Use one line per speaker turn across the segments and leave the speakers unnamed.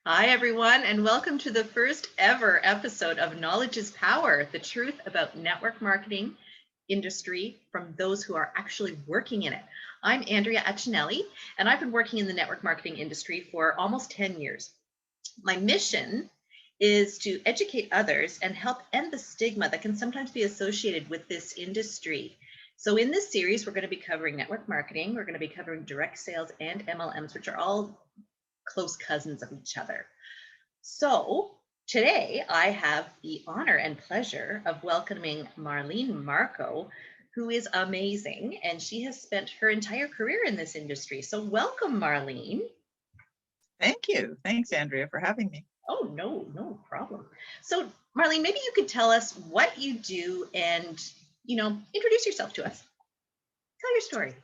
Hi, everyone, and welcome to the first ever episode of Knowledge is Power, the truth about network marketing industry from those who are actually working in it. I'm Andrea Accinelli, and I've been working in the network marketing industry for almost 10 years. My mission is to educate others and help end the stigma that can sometimes be associated with this industry. So in this series, we're going to be covering network marketing, we're going to be covering direct sales and MLMs, which are all close cousins of each other. So today I have the honor and pleasure of welcoming Marlene Marco, who is amazing, and she has spent her entire career in this industry. So welcome, Marlene.
Thank you. Thanks, Andrea, for having me.
Oh, no problem. So Marlene, maybe you could tell us what you do and, introduce yourself to us. Tell your story.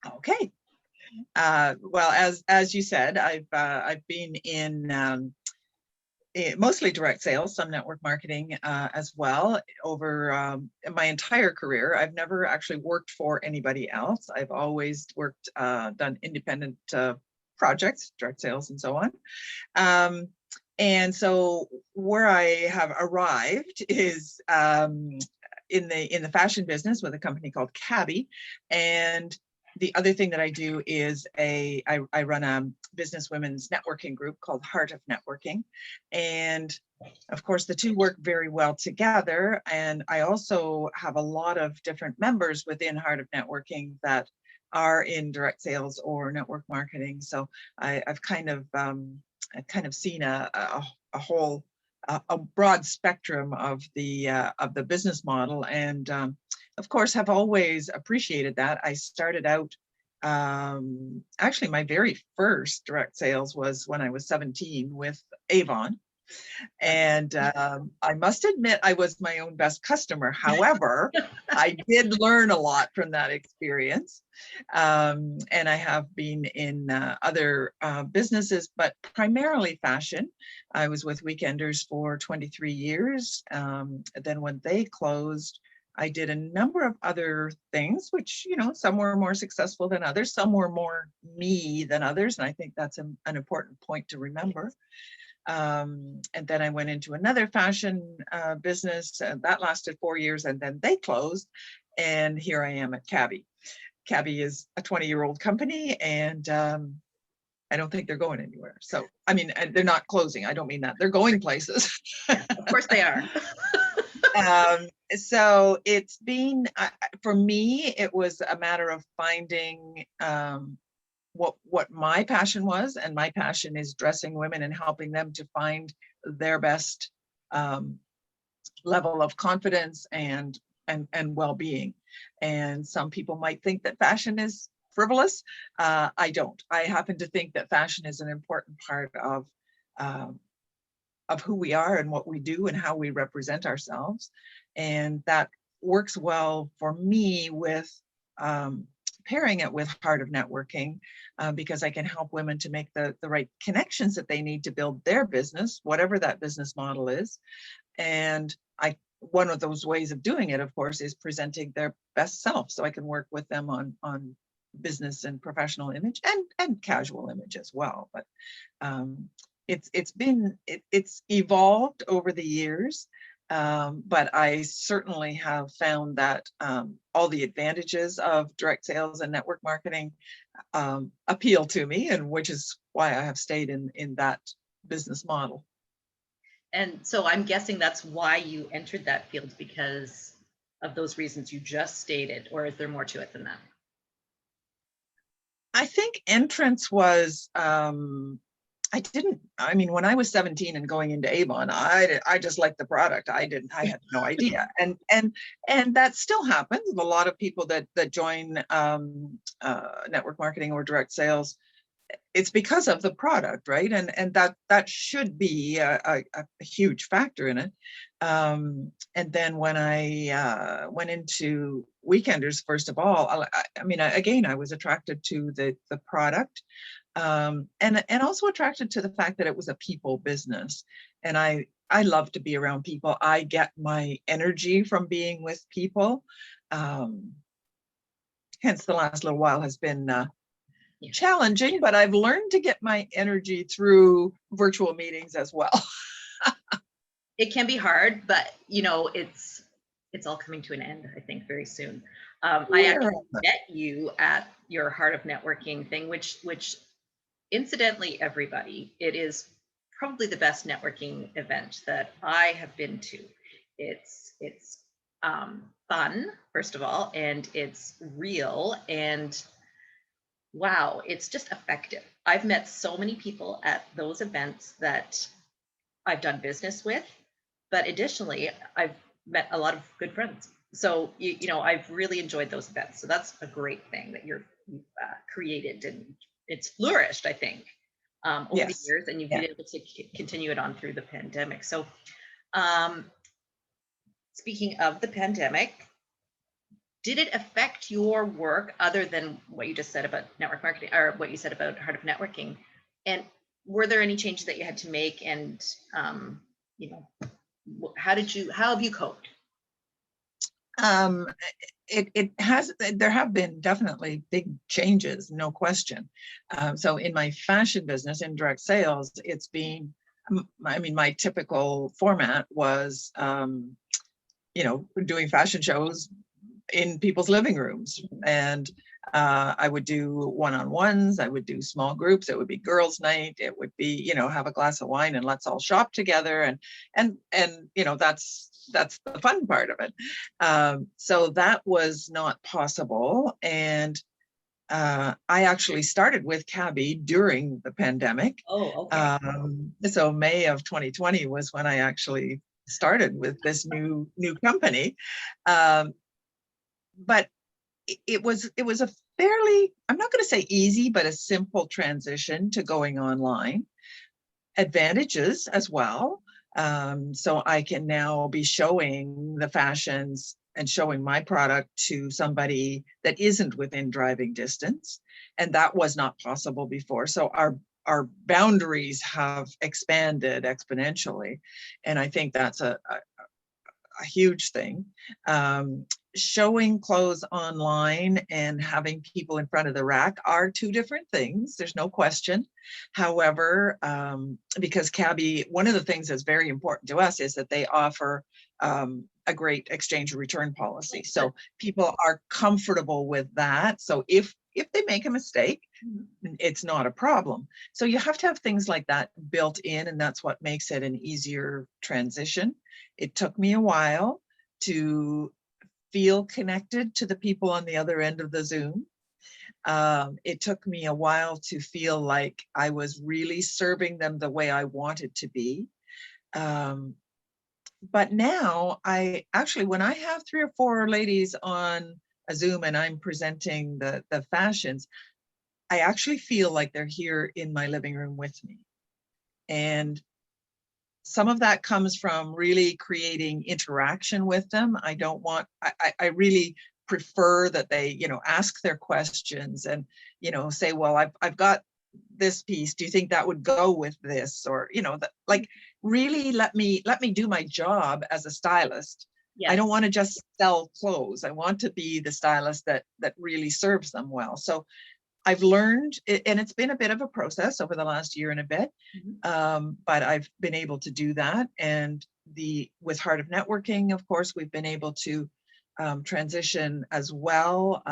Okay. Well, as you said, I've been in mostly direct sales, some network marketing as well over my entire career. I've never actually worked for anybody else. I've always worked, done independent projects, direct sales, and so on. And so where I have arrived is in the fashion business with a company called Cabi. And the other thing that I do is I run a business women's networking group called Heart of Networking. And of course, the two work very well together. And I also have a lot of different members within Heart of Networking that are in direct sales or network marketing. So I've kind of seen a whole a broad spectrum of the business model, and of course have always appreciated that. I started out, actually my very first direct sales was when I was 17 with Avon. And I must admit, I was my own best customer. However, I did learn a lot from that experience. And I have been in other businesses, but primarily fashion. I was with Weekenders for 23 years. Then when they closed, I did a number of other things, which, some were more successful than others. Some were more me than others. And I think that's an important point to remember. And then I went into another fashion business that lasted 4 years, and then they closed. And here I am at Cabi. Cabi is a 20-year-old company, and I don't think they're going anywhere. So, I mean, they're not closing. I don't mean that. They're going places.
Of course they are.
So it's been, for me, it was a matter of finding what my passion was, and my passion is dressing women and helping them to find their best level of confidence and well-being. And some people might think that fashion is frivolous. I don't. I happen to think that fashion is an important part of who we are and what we do and how we represent ourselves, and that works well for me with pairing it with Heart of Networking, because I can help women to make the right connections that they need to build their business, whatever that business model is. And one of those ways of doing it, of course, is presenting their best self. So I can work with them on business and professional image and casual image as well. But it's evolved over the years. But I certainly have found that all the advantages of direct sales and network marketing appeal to me, and which is why I have stayed in that business model.
And so I'm guessing that's why you entered that field, because of those reasons you just stated, or is there more to it than that?
I think entrance was, I mean, when I was 17 and going into Avon, I just liked the product. I had no idea. And that still happens. A lot of people that join network marketing or direct sales, it's because of the product, right? And that should be a huge factor in it. And then when I went into Weekenders, first of all, I mean, again, I was attracted to the product, and also attracted to the fact that it was a people business. And I love to be around people. I get my energy from being with people. Hence the last little while has been challenging, but I've learned to get my energy through virtual meetings as well.
It can be hard, but it's all coming to an end, I think, very soon. I actually met you at your Heart of Networking thing, which incidentally, everybody, it is probably the best networking event that I have been to. It's fun, first of all, and it's real, and wow, it's just effective. I've met so many people at those events that I've done business with, but additionally, I've met a lot of good friends. So, I've really enjoyed those events. So that's a great thing that you've created, and it's flourished, I think, over the years, and you've been able to continue it on through the pandemic. So, speaking of the pandemic, did it affect your work other than what you just said about network marketing, or what you said about Heart of Networking? And were there any changes that you had to make? And how have you coped?
There have been definitely big changes, no question. So in my fashion business, in direct sales, it's been, my typical format was, doing fashion shows in people's living rooms. And I would do one-on-ones, I would do small groups, it would be girls' night, it would be, have a glass of wine and let's all shop together. And that's the fun part of it. So that was not possible. And I actually started with Cabi during the pandemic.
Oh, okay.
So May of 2020 was when I actually started with this new company. But it was a fairly, I'm not going to say easy, but a simple transition to going online. Advantages as well. So I can now be showing the fashions and showing my product to somebody that isn't within driving distance. And that was not possible before. So our boundaries have expanded exponentially. And I think that's a huge thing. Showing clothes online and having people in front of the rack are two different things. There's no question. However, because Cabi, one of the things that's very important to us is that they offer a great exchange and return policy. So people are comfortable with that. So if they make a mistake, it's not a problem. So you have to have things like that built in, and that's what makes it an easier transition. It took me a while to feel connected to the people on the other end of the Zoom. It took me a while to feel like I was really serving them the way I wanted to be. But now when I have 3 or 4 ladies on a Zoom and I'm presenting the fashions, I actually feel like they're here in my living room with me. And some of that comes from really creating interaction with them. I really prefer that they, ask their questions and, say, well, I've got this piece. Do you think that would go with this? Or, really let me do my job as a stylist. Yes. I don't want to just sell clothes. I want to be the stylist that really serves them well. So I've learned, and it's been a bit of a process over the last year and a bit, but I've been able to do that. And with Heart of Networking, of course, we've been able to transition as well.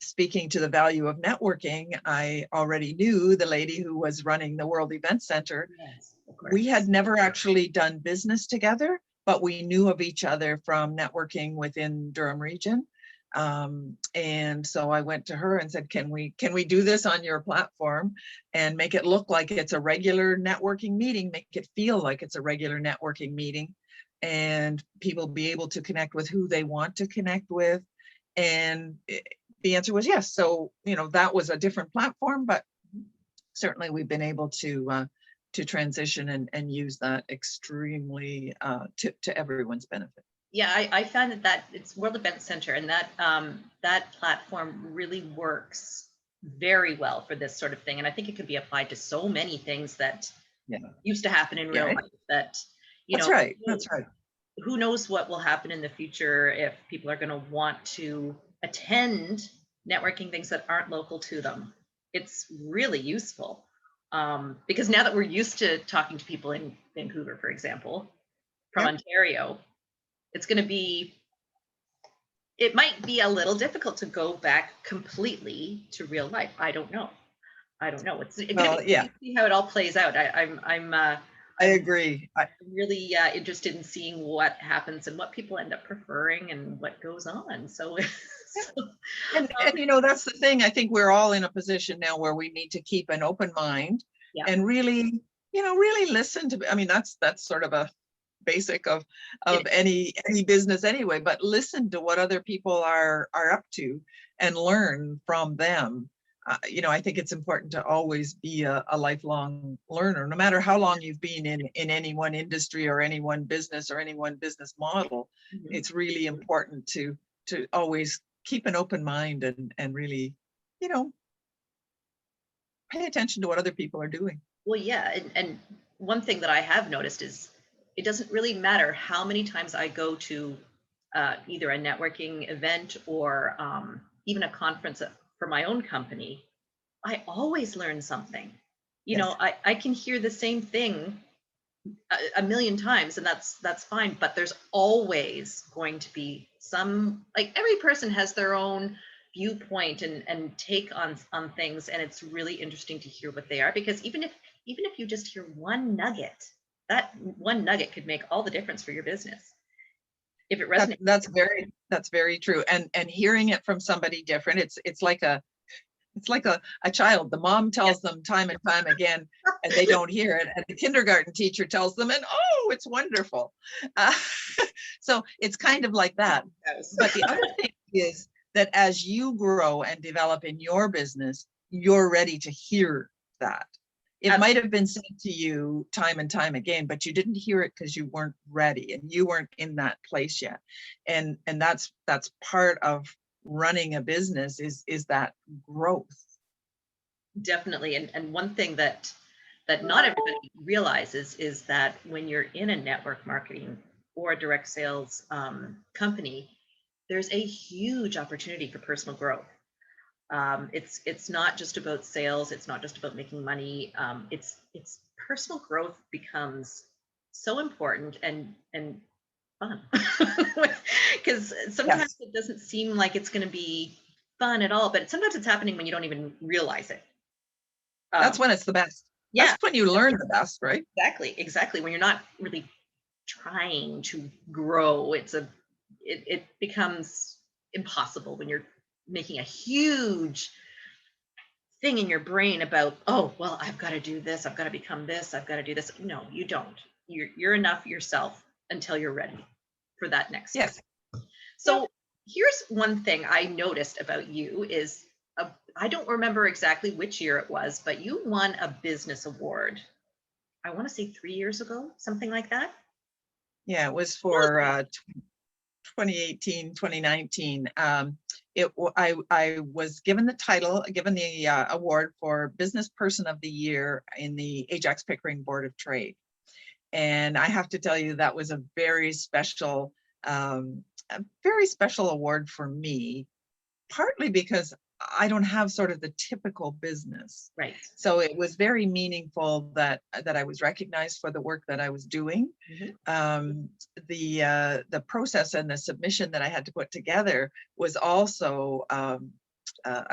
Speaking to the value of networking, I already knew the lady who was running the World Event Center. Yes, of course. We had never actually done business together, but we knew of each other from networking within Durham region. And so I went to her and said, can we do this on your platform and make it look like it's a regular networking meeting, make it feel like it's a regular networking meeting, and people be able to connect with who they want to connect with. And the answer was yes. So, that was a different platform, but certainly we've been able to transition and use that extremely to everyone's benefit.
Yeah, I found that it's World Event Center, and that platform really works very well for this sort of thing. And I think it could be applied to so many things that used to happen in real life. That
That's right. That's right.
Who knows what will happen in the future if people are going to want to attend networking things that aren't local to them. It's really useful because now that we're used to talking to people in Vancouver, for example, from
Yep.
Ontario, it's going to be, it might be a little difficult to go back completely to real life. I don't know. It's going
Well,
to be
yeah,
see how it all plays out.
I agree.
really interested in seeing what happens and what people end up preferring and what goes on. So,
And you know, that's the thing. I think we're all in a position now where we need to keep an open mind
yeah,
and really, you know, really listen to, I mean, that's sort of a basic of any business anyway, but listen to what other people are up to and learn from them. You know, I think it's important to always be a lifelong learner, no matter how long you've been in any one industry or any one business or any one business model.
mhm.
It's really important to always keep an open mind and really, you know, pay attention to what other people are doing.
Well, yeah, and one thing that I have noticed is it doesn't really matter how many times I go to either a networking event or even a conference for my own company. I always learn something. You know,
Yes.
I can hear the same thing a million times, and that's fine. But there's always going to be some, like, every person has their own viewpoint and take on things, and it's really interesting to hear what they are, because even if you just hear one nugget, that one nugget could make all the difference for your business if it resonates.
That's very true. And hearing it from somebody different, it's like a child. The mom tells them time and time again, and they don't hear it. And the kindergarten teacher tells them, and oh, it's wonderful. Uh, so it's kind of like that.
Yes.
But the other thing is that as you grow and develop in your business, you're ready to hear that. It might have been said to you time and time again, but you didn't hear it because you weren't ready and you weren't in that place yet. And that's part of running a business is that growth.
Definitely. And one thing that not everybody realizes is that when you're in a network marketing or a direct sales company, there's a huge opportunity for personal growth. It's not just about sales. It's not just about making money. It's personal growth becomes so important and fun, because sometimes
Yes,
it doesn't seem like it's going to be fun at all, but sometimes it's happening when you don't even realize it.
that's
Um,
when it's the best.
yeah,
That's when you learn the best, right?
exactly. When you're not really trying to grow, it becomes impossible when you're making a huge thing in your brain about, oh, well, I've got to do this, I've got to become this, I've got to do this. No, you don't. You're enough yourself until you're ready for that next step.
Yes. Yep.
So here's one thing I noticed about you is I don't remember exactly which year it was, but you won a business award. I want to say 3 years ago, something like that.
Yeah, it was for 2018, 2019. I was given the award for Business Person of the Year in the Ajax Pickering Board of Trade. And I have to tell you, that was a very special award for me, partly because I don't have sort of the typical business.
Right.
So it was very meaningful that I was recognized for the work that I was doing.
Mm-hmm.
The process and the submission that I had to put together was also a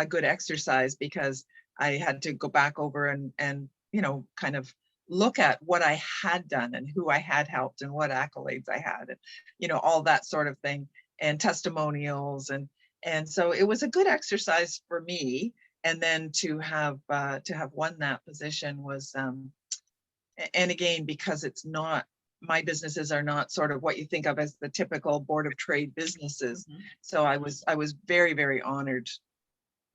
good exercise, because I had to go back over and you know, kind of look at what I had done and who I had helped and what accolades I had, and you know, all that sort of thing, and testimonials, and so it was a good exercise for me. And then to have won that position was and again, because it's not, my businesses are not sort of what you think of as the typical board of trade businesses.
Mm-hmm.
So I was very, very honored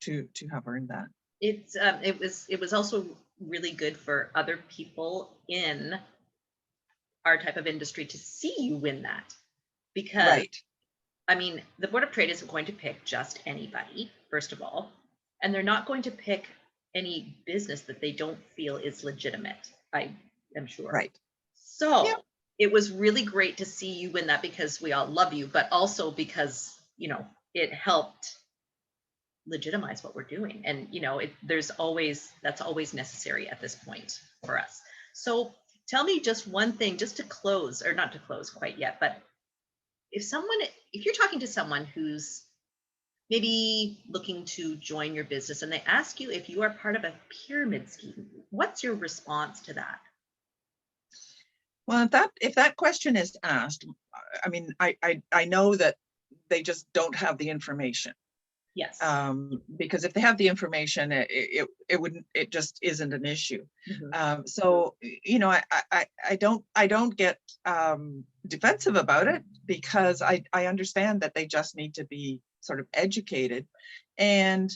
to have earned that.
It was also really good for other people in our type of industry to see you win that, because
Right.
I mean, the Board of Trade isn't going to pick just anybody, first of all, and they're not going to pick any business that they don't feel is legitimate, I am sure.
Right.
So
Yep.
it was really great to see you win that, because we all love you, but also because, you know, it helped legitimize what we're doing. And, that's always necessary at this point for us. So tell me just one thing, just to close, or not to close quite yet, but if you're talking to someone who's maybe looking to join your business and they ask you if you are part of a pyramid scheme, what's your response to that?
Well, if that question is asked, I mean, I know that they just don't have the information.
Yes.
Because if they have the information, it just isn't an issue. So, I don't get defensive about it, because I understand that they just need to be sort of educated. And,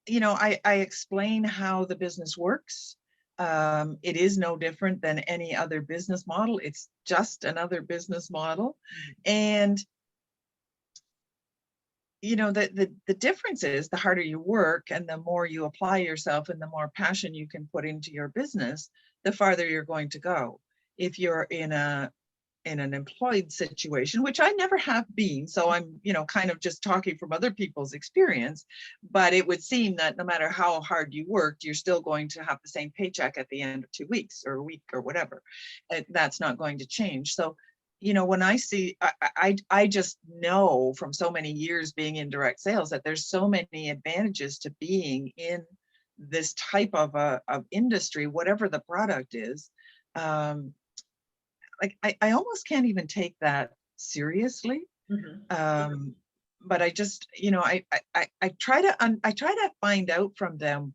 I explain how the business works. It is no different than any other business model. It's just another business model. And the difference is, the harder you work and the more you apply yourself and the more passion you can put into your business, the farther you're going to go. If you're in an employed situation, which I never have been, so I'm kind of just talking from other people's experience, but it would seem that no matter how hard you worked, you're still going to have the same paycheck at the end of 2 weeks or a week or whatever. That's not going to change. So when I see, I just know from so many years being in direct sales that there's so many advantages to being in this type of industry, whatever the product is. Like I almost can't even take that seriously. But I just, I try to find out from them,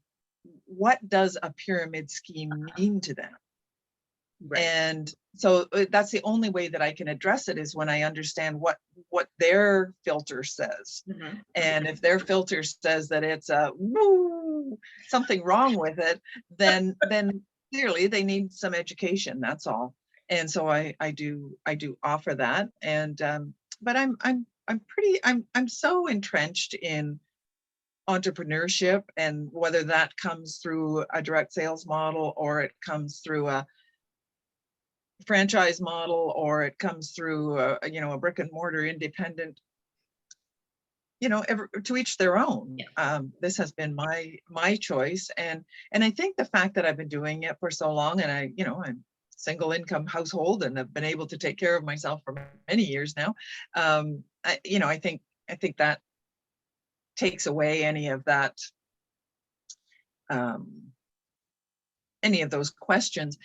what does a pyramid scheme mean to them? Right. And so that's the only way that I can address it, is when I understand what their filter says. And if their filter says that it's something wrong with it, then clearly they need some education. That's all. And so I do offer that. And but I'm so entrenched in entrepreneurship, and whether that comes through a direct sales model, or it comes through a franchise model, or it comes through a brick and mortar independent, to each their own. This has been my choice, and I think the fact that I've been doing it for so long, and I'm single income household and have been able to take care of myself for many years now. I think that takes away any of that, any of those questions.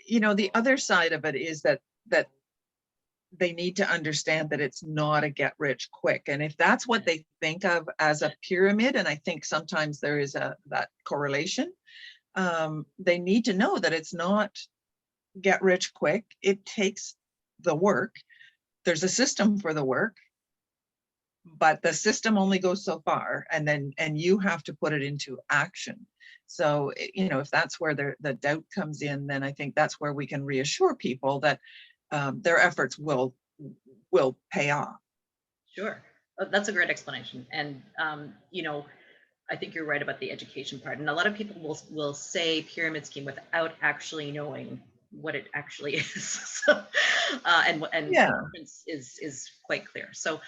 The other side of it is that they need to understand that it's not a get rich quick. And if that's what they think of as a pyramid, and I think sometimes there is that correlation, they need to know that it's not get rich quick. It takes the work. There's a system for the work, but the system only goes so far, and you have to put it into action. So, if that's where the doubt comes in, then I think that's where we can reassure people that their efforts will pay off.
Sure. That's a great explanation. And, I think you're right about the education part. And a lot of people will say pyramid scheme without actually knowing what it actually is. So, and
Yeah.
the difference is quite clear. So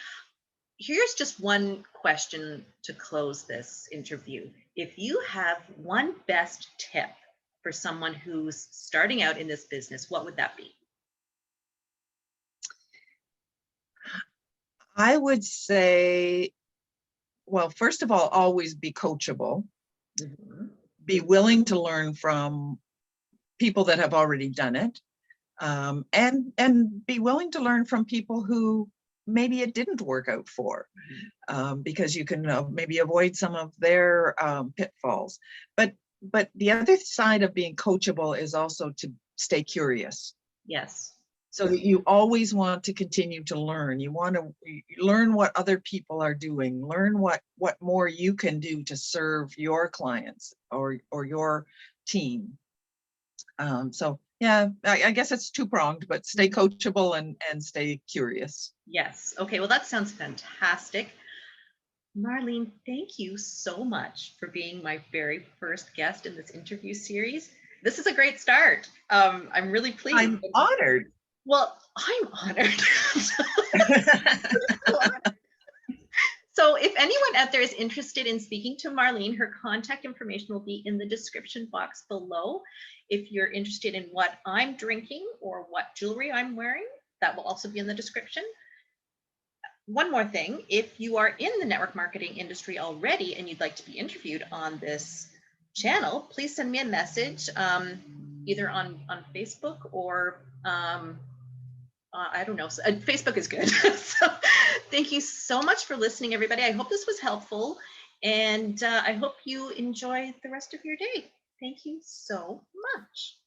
here's just one question to close this interview. If you have one best tip for someone who's starting out in this business, what would that be?
I would say, well, first of all, always be coachable. Be willing to learn from people that have already done it, and be willing to learn from people who maybe it didn't work out for, because you can maybe avoid some of their pitfalls. But the other side of being coachable is also to stay curious.
Yes.
So you always want to continue to learn. You want to learn what other people are doing, learn what more you can do to serve your clients or your team. So yeah, I guess it's two-pronged, but stay coachable and stay curious.
Yes. Okay. Well, that sounds fantastic. Marlene, thank you so much for being my very first guest in this interview series. This is a great start. I'm really pleased.
I'm honored.
Well, I'm honored. So if anyone out there is interested in speaking to Marlene, her contact information will be in the description box below. If you're interested in what I'm drinking or what jewelry I'm wearing, that will also be in the description. One more thing, if you are in the network marketing industry already and you'd like to be interviewed on this channel, please send me a message, either on Facebook or I don't know. Facebook is good. So thank you so much for listening, everybody. I hope this was helpful, and I hope you enjoy the rest of your day. Thank you so much.